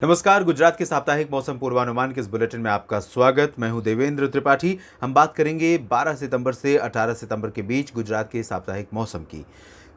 नमस्कार। गुजरात के साप्ताहिक मौसम पूर्वानुमान के इस बुलेटिन में आपका स्वागत। मैं हूं देवेंद्र त्रिपाठी। हम बात करेंगे 12 सितंबर से 18 सितंबर के बीच गुजरात के साप्ताहिक मौसम की।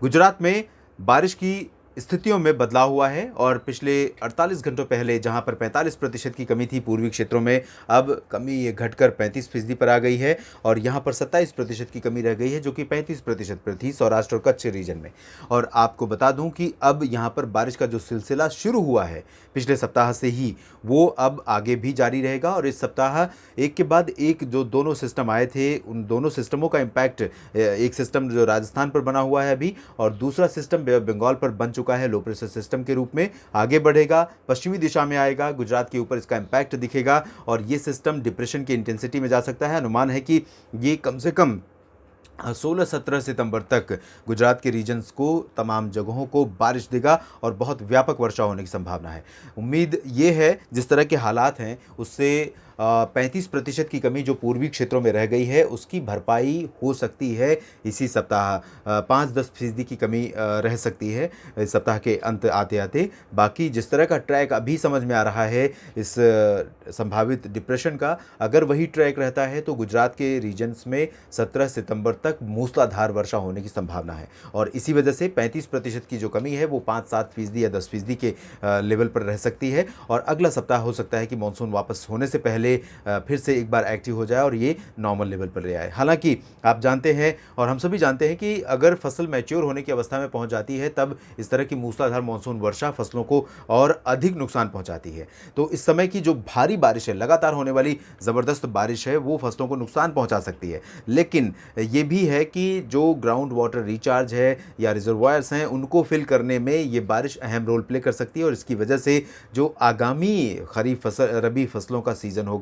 गुजरात में बारिश की स्थितियों में बदलाव हुआ है और पिछले 48 घंटों पहले जहां पर 45% की कमी थी पूर्वी क्षेत्रों में, अब कमी ये घटकर 35% पर आ गई है और यहां पर 27% की कमी रह गई है, जो कि 35% पर थी सौराष्ट्र और कच्छ रीजन में। और आपको बता दूं कि अब यहां पर बारिश का जो सिलसिला शुरू हुआ है पिछले सप्ताह से ही, वो अब आगे भी जारी रहेगा और इस सप्ताह एक के बाद एक जो दोनों सिस्टम आए थे, उन दोनों सिस्टमों का इम्पैक्ट, एक सिस्टम जो राजस्थान पर बना हुआ है अभी और दूसरा सिस्टम बे ऑफ बंगाल पर बन चुका है, लो प्रेशर सिस्टम के रूप में आगे बढ़ेगा, पश्चिमी दिशा में आएगा, गुजरात के ऊपर इसका इम्पैक्ट दिखेगा और ये सिस्टम डिप्रेशन की इंटेंसिटी में जा सकता है। अनुमान है कि ये कम से कम 16-17 सितंबर तक गुजरात के रीजन्स को, तमाम जगहों को बारिश देगा और बहुत व्यापक वर्षा होने की संभावना है। उम्मीद ये है जिस तरह के हालात हैं उससे 35% की कमी जो पूर्वी क्षेत्रों में रह गई है उसकी भरपाई हो सकती है इसी सप्ताह। 5-10% की कमी रह सकती है इस सप्ताह के अंत आते आते। बाकी जिस तरह का ट्रैक अभी समझ में आ रहा है इस संभावित डिप्रेशन का, अगर वही ट्रैक रहता है तो गुजरात के रीजन्स में 17 सितंबर तक मूसलाधार वर्षा होने की संभावना है और इसी वजह से 35% की जो कमी है वो 5-7% या 10% के लेवल पर रह सकती है और अगला सप्ताह हो सकता है कि मानसून वापस होने से पहले फिर से एक बार एक्टिव हो जाए और ये नॉर्मल लेवल पर ले आए। हालांकि आप जानते हैं और हम सभी जानते हैं कि अगर फसल मैच्योर होने की अवस्था में पहुंच जाती है तब इस तरह की मूसलाधार मानसून वर्षा फसलों को और अधिक नुकसान पहुंचाती है। तो इस समय की जो भारी बारिश है, लगातार होने वाली ज़बरदस्त बारिश है, वो फसलों को नुकसान पहुंचा सकती है। लेकिन ये भी है कि जो ग्राउंड वाटर रिचार्ज है या रिजर्वायर्स हैं उनको फिल करने में ये बारिश अहम रोल प्ले कर सकती है और इसकी वजह से जो आगामी खरीफ फसल, रबी फसलों का सीज़न होगा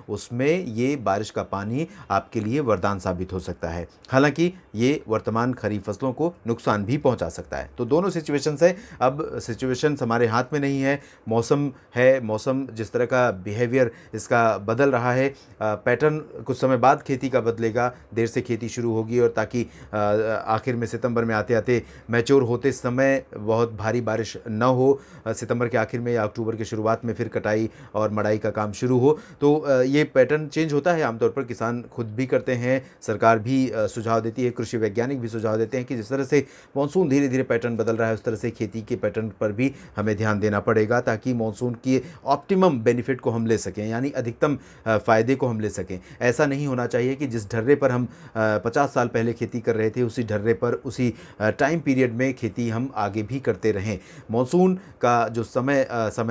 उसमें ये बारिश का पानी आपके लिए वरदान साबित हो सकता है। हालांकि ये वर्तमान खरीफ फसलों को नुकसान भी पहुंचा सकता है। तो दोनों सिचुएशंस है। अब सिचुएशंस हमारे हाथ में नहीं है, मौसम है, मौसम जिस तरह का बिहेवियर इसका बदल रहा है, पैटर्न कुछ समय बाद खेती का बदलेगा, देर से खेती शुरू होगी और ताकि आखिर में सितंबर में आते आते मैच्योर होते समय बहुत भारी बारिश न हो, सितंबर के आखिर में या अक्टूबर के शुरुआत में फिर कटाई और मड़ाई का काम शुरू हो। तो ये पैटर्न चेंज होता है, आमतौर पर किसान खुद भी करते हैं, सरकार भी सुझाव देती है, कृषि वैज्ञानिक भी सुझाव देते हैं कि जिस तरह से मानसून धीरे धीरे पैटर्न बदल रहा है उस तरह से खेती के पैटर्न पर भी हमें ध्यान देना पड़ेगा ताकि मानसून की ऑप्टिमम बेनिफिट को हम ले सकें, यानी अधिकतम फ़ायदे को हम ले सकें। ऐसा नहीं होना चाहिए कि जिस ढर्रे पर हम 50 साल पहले खेती कर रहे थे उसी ढर्रे पर उसी टाइम पीरियड में खेती हम आगे भी करते रहें। मानसून का जो समय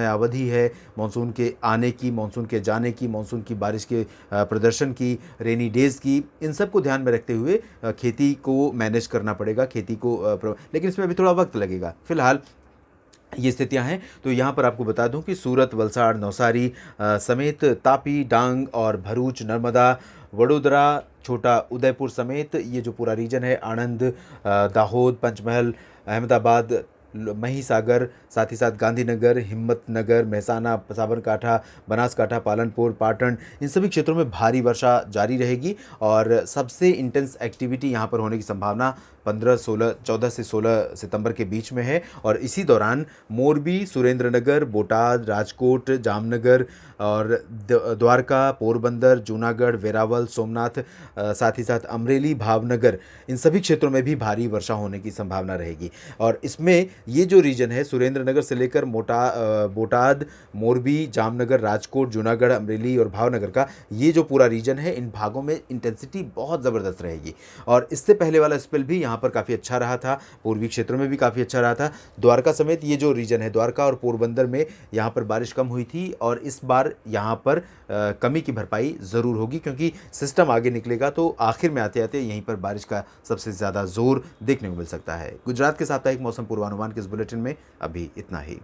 अवधि है, मानसून के आने की, मानसून के जाने की, मानसून की बारिश के प्रदर्शन की, रेनी डेज़ की, इन सब को ध्यान में रखते हुए खेती को मैनेज करना पड़ेगा, खेती को लेकिन इसमें अभी थोड़ा वक्त लगेगा। फिलहाल ये स्थितियां हैं। तो यहाँ पर आपको बता दूं कि सूरत, वलसाड़, नवसारी समेत तापी, डांग और भरूच, नर्मदा, वडोदरा, छोटा उदयपुर समेत ये जो पूरा रीजन है, आणंद, दाहोद, पंचमहल, अहमदाबाद, महिसागर, साथ ही साथ गांधीनगर, हिम्मतनगर, मेहसाना, साबरकांठा, बनासकांठा, पालनपुर, पाटन, इन सभी क्षेत्रों में भारी वर्षा जारी रहेगी और सबसे इंटेंस एक्टिविटी यहाँ पर होने की संभावना 14 से 16 सितंबर के बीच में है और इसी दौरान मोरबी, सुरेंद्रनगर, बोटाद, राजकोट, जामनगर और द्वारका, पोरबंदर, जूनागढ़, वेरावल, सोमनाथ, साथ ही साथ अमरेली, भावनगर, इन सभी क्षेत्रों में भी भारी वर्षा होने की संभावना रहेगी। और इसमें ये जो रीजन है सुरेंद्रनगर से लेकर बोटाद, मोरबी, जामनगर, राजकोट, जूनागढ़, अमरेली और भावनगर का ये जो पूरा रीजन है, इन भागों में इंटेंसिटी बहुत ज़बरदस्त रहेगी और इससे पहले वाला स्पेल भी यहाँ पर काफ़ी अच्छा रहा था, पूर्वी क्षेत्रों में भी काफ़ी अच्छा रहा था। द्वारका समेत ये जो रीजन है, द्वारका और पोरबंदर में यहाँ पर बारिश कम हुई थी और इस बार यहाँ पर कमी की भरपाई ज़रूर होगी क्योंकि सिस्टम आगे निकलेगा तो आखिर में आते आते यहीं पर बारिश का सबसे ज़्यादा जोर देखने को मिल सकता है। गुजरात के साप्ताहिक मौसम पूर्वानुमान के इस बुलेटिन में अभी इतना ही।